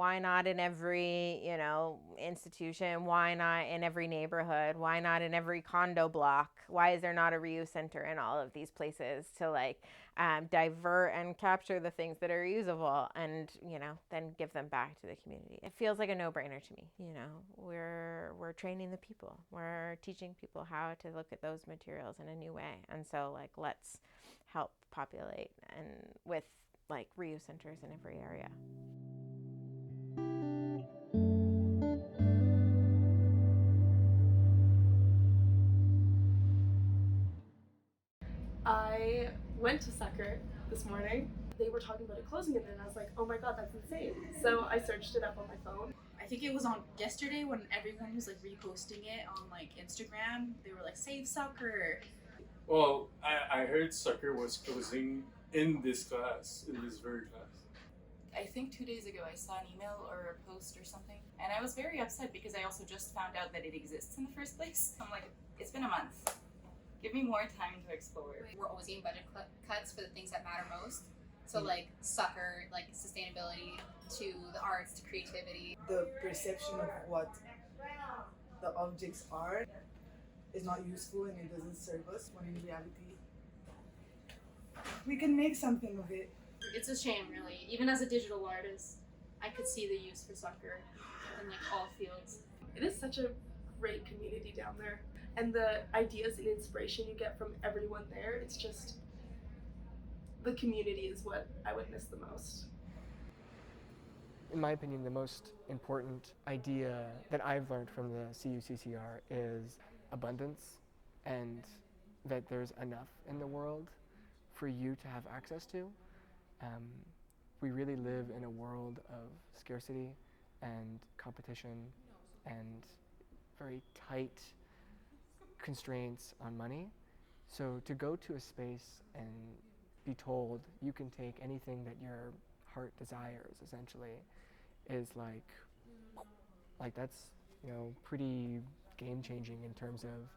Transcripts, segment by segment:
Why not in every, institution? Why not in every neighborhood? Why not in every condo block? Why is there not a reuse center in all of these places to divert and capture the things that are usable and, then give them back to the community? It feels like a no-brainer to me. We're training the people. We're teaching people how to look at those materials in a new way. And so let's help populate and with reuse centers in every area. I went to CUCCR this morning. They were talking about it closing it, and I was like, oh my god, that's insane. So I searched it up on my phone. I think it was on yesterday when everyone was reposting it on Instagram. They were like, "Save soccer." Well, I heard CUCCR was closing in this very class. I think 2 days ago I saw an email or a post or something, and I was very upset because I also just found out that it exists in the first place. I'm like, it's been a month. Give me more time to explore. We're always getting budget cuts for the things that matter most. So soccer, sustainability, to the arts, to creativity. The perception of what the objects are is not useful and it doesn't serve us, when in reality we can make something of it. It's a shame, really. Even as a digital artist, I could see the use for soccer in all fields. It is such a great community down there. And the ideas and inspiration you get from everyone there, it's just, the community is what I would miss the most. In my opinion, the most important idea that I've learned from the CUCCR is abundance, and that there's enough in the world for you to have access to. We really live in a world of scarcity and competition and very tight constraints on money. So to go to a space and be told you can take anything that your heart desires, essentially, is that's pretty game changing in terms of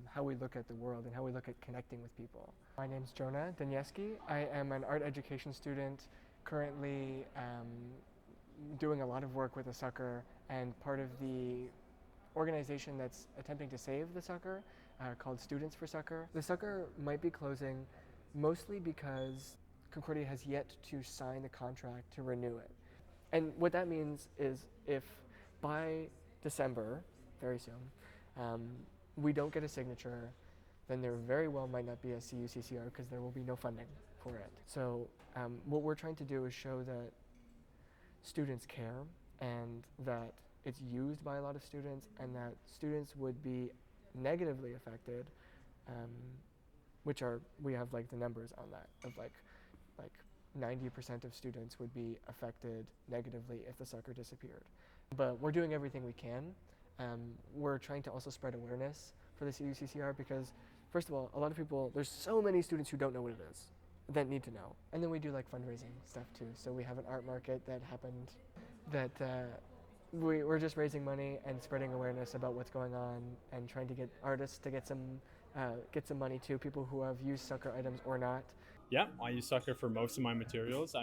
how we look at the world and how we look at connecting with people. My name's Jonah Danieski. I am an art education student, currently doing a lot of work with the CUCCR and part of the organization that's attempting to save the CUCCR, called Students for CUCCR. The CUCCR might be closing mostly because Concordia has yet to sign the contract to renew it. And what that means is if by December, very soon, we don't get a signature, then there very well might not be a CUCCR because there will be no funding for it. So what we're trying to do is show that students care and that it's used by a lot of students and that students would be negatively affected, we have the numbers on that of 90% of students would be affected negatively if the CUCCR disappeared. But we're doing everything we can. We're trying to also spread awareness for the CUCCR because, first of all, a lot of people, there's so many students who don't know what it is that need to know. And then we do fundraising stuff too. So we have an art market that happened that we're just raising money and spreading awareness about what's going on and trying to get artists to get some money too, people who have used CUCCR items or not. Yeah, I use CUCCR for most of my materials.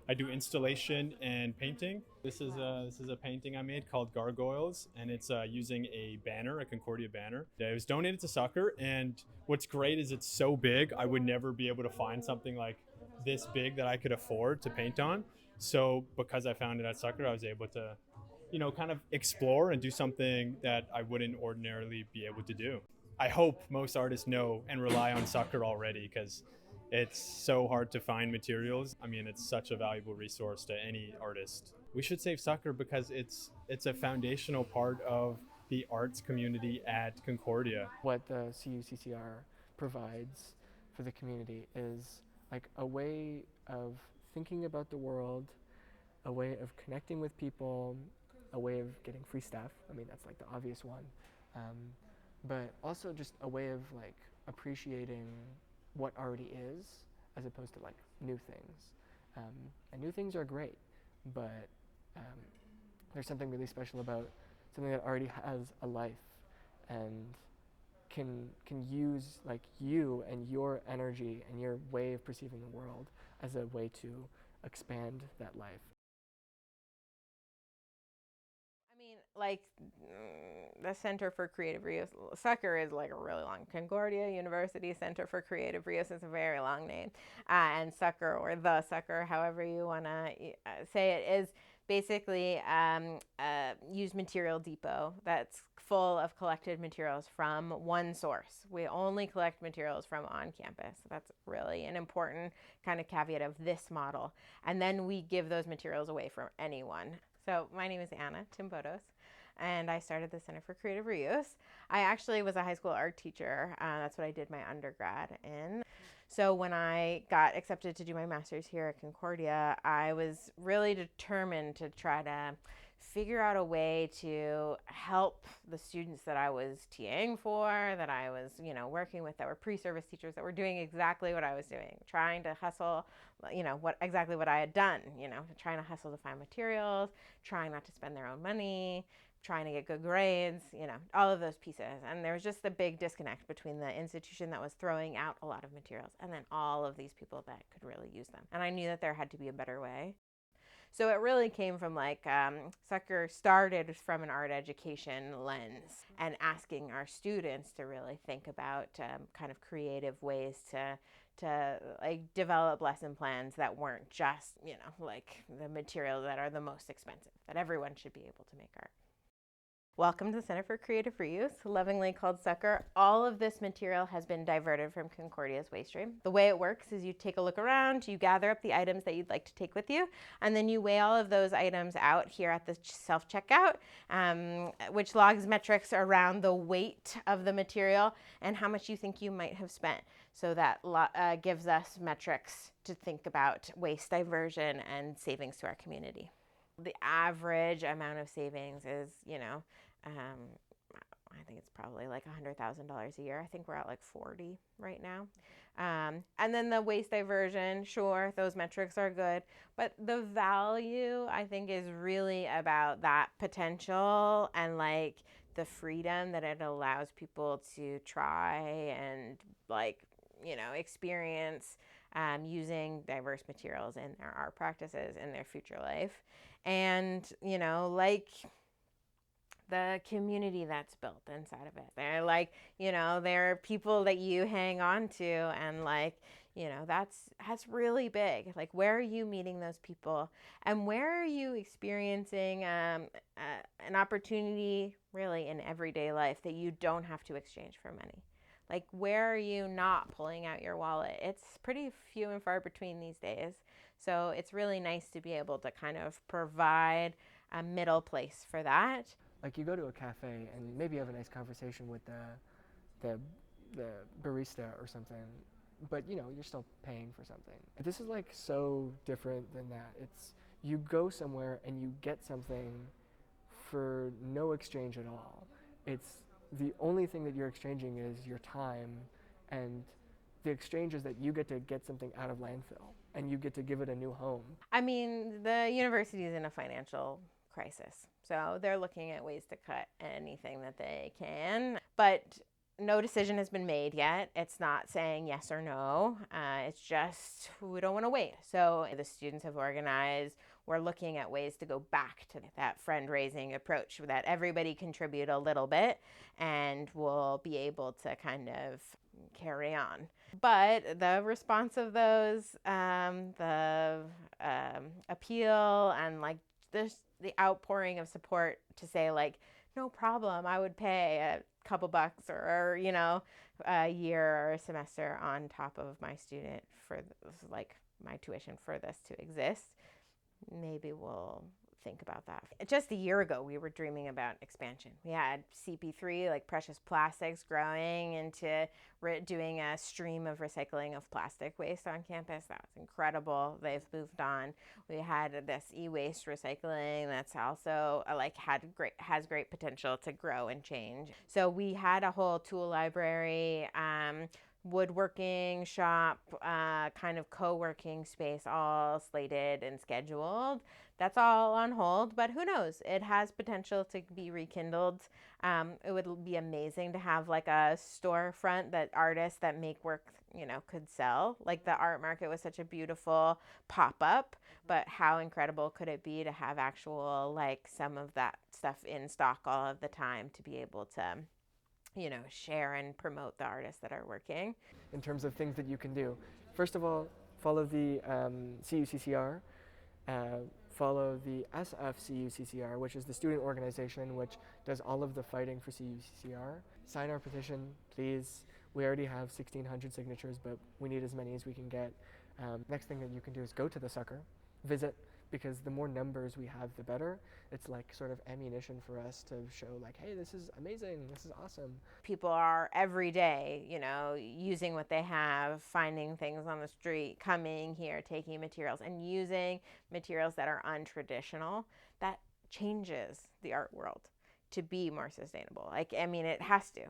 I do installation and painting. This is a painting I made called Gargoyles, and it's using a banner, a Concordia banner. It was donated to CUCCR, and what's great is it's so big, I would never be able to find something like this big that I could afford to paint on. So because I found it at CUCCR, I was able to, kind of explore and do something that I wouldn't ordinarily be able to do. I hope most artists know and rely on CUCCR already because it's so hard to find materials. I mean, it's such a valuable resource to any artist. We should save CUCCR because it's a foundational part of the arts community at Concordia. What the CUCCR provides for the community is a way of thinking about the world, a way of connecting with people, a way of getting free stuff. I mean, that's the obvious one. But also just a way of appreciating what already is as opposed to new things. And new things are great, but there's something really special about something that already has a life and can use you and your energy and your way of perceiving the world as a way to expand that life. Like the Center for Creative Reuse, CUCCR is like a really long. Concordia University Center for Creative Reuse is a very long name, and CUCCR, or the CUCCR, however you want to say it, is basically a used material depot that's full of collected materials from one source. We only collect materials from on campus. That's really an important kind of caveat of this model. And then we give those materials away for anyone. So my name is Anna Timbodos, and I started the Center for Creative Reuse. I actually was a high school art teacher. That's what I did my undergrad in. So when I got accepted to do my master's here at Concordia, I was really determined to try to figure out a way to help the students that I was TAing for, that I was, working with, that were pre-service teachers, that were doing exactly what I was doing, trying to hustle, exactly what I had done, trying to hustle to find materials, trying not to spend their own money, trying to get good grades, all of those pieces. And there was just a big disconnect between the institution that was throwing out a lot of materials and then all of these people that could really use them. And I knew that there had to be a better way. So it really came from CUCCR started from an art education lens and asking our students to really think about kind of creative ways to develop lesson plans that weren't just, the materials that are the most expensive, that everyone should be able to make art. Welcome to the Center for Creative Reuse, lovingly called CUCCR. All of this material has been diverted from Concordia's waste stream. The way it works is you take a look around, you gather up the items that you'd like to take with you, and then you weigh all of those items out here at the self-checkout, which logs metrics around the weight of the material and how much you think you might have spent. So that gives us metrics to think about waste diversion and savings to our community. The average amount of savings is, I think it's probably like $100,000 a year. I think we're at like 40 right now. And then the waste diversion, sure, those metrics are good. But the value, I think, is really about that potential and the freedom that it allows people to try and experience using diverse materials in their art practices in their future life. And, the community that's built inside of it. They're they're people that you hang on to, and that's really big. Where are you meeting those people, and where are you experiencing an opportunity really in everyday life that you don't have to exchange for money? Where are you not pulling out your wallet? It's pretty few and far between these days. So it's really nice to be able to kind of provide a middle place for that. You go to a cafe and maybe you have a nice conversation with the barista or something, but you're still paying for something. This is so different than that. It's you go somewhere and you get something for no exchange at all. It's the only thing that you're exchanging is your time, and the exchange is that you get something out of landfill and you get to give it a new home. I mean, the university is in a financial crisis, so they're looking at ways to cut anything that they can, but no decision has been made yet. It's not saying yes or no. It's just we don't want to wait. So the students have organized. We're looking at ways to go back to that friend-raising approach, that everybody contribute a little bit and we'll be able to kind of carry on. But the response of those, the appeal and the outpouring of support to say no problem, I would pay a couple bucks or a year or a semester on top of my student for my tuition for this to exist. Maybe we'll think about that. Just a year ago, we were dreaming about expansion. We had CP3, precious plastics, growing into doing a stream of recycling of plastic waste on campus. That was incredible. They've moved on. We had this e-waste recycling that's also has great potential to grow and change. So we had a whole tool library, woodworking shop, kind of co-working space all slated and scheduled that's all on hold, but who knows? It has potential to be rekindled. It would be amazing to have like a storefront that artists that make work, could sell. Like the art market was such a beautiful pop up, but how incredible could it be to have actual, like, some of that stuff in stock all of the time to be able to, share and promote the artists that are working. In terms of things that you can do, first of all, follow the CUCCR. Follow the SFCUCCR, which is the student organization which does all of the fighting for CUCCR. Sign our petition, please. We already have 1,600 signatures, but we need as many as we can get. Next thing that you can do is go to the CUCCR, visit, because the more numbers we have, the better. It's like sort of ammunition for us to show like, hey, this is amazing, this is awesome. People are every day, using what they have, finding things on the street, coming here, taking materials and using materials that are untraditional. That changes the art world to be more sustainable. It has to.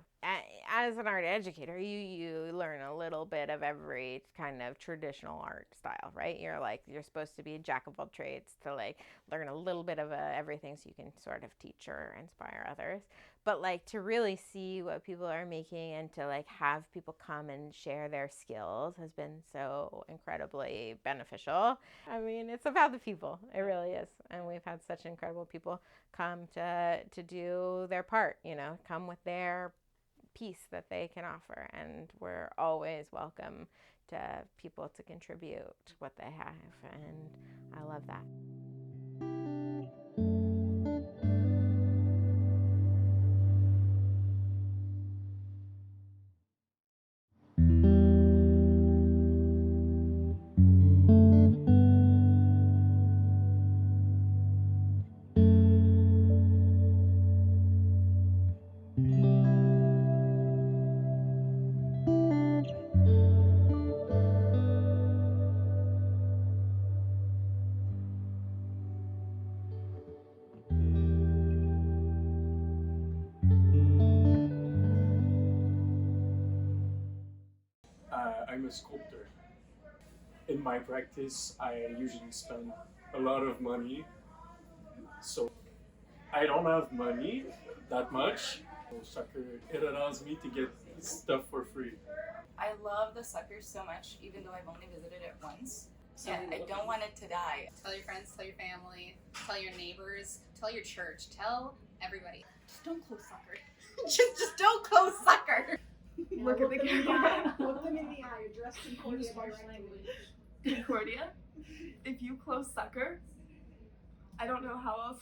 As an art educator, you learn a little bit of every kind of traditional art style, right? You're supposed to be a jack of all trades to like learn a little bit of everything so you can sort of teach or inspire others. But like to really see what people are making and to like have people come and share their skills has been so incredibly beneficial. It's about the people. It really is. And we've had such incredible people come to do their part, come with their piece that they can offer. And we're always welcome to people to contribute what they have. And I love that. I'm a sculptor. In my practice, I usually spend a lot of money. So I don't have money that much. CUCCR, it allows me to get stuff for free. I love the CUCCR so much, even though I've only visited it once. So Yeah, I don't want it to die. Tell your friends, tell your family, tell your neighbors, tell your church, tell everybody. Just don't close CUCCR. just don't close CUCCR. Look at the camera. Look them in the eye. Address Concordia directly. Concordia, if you close CUCCR, I don't know how else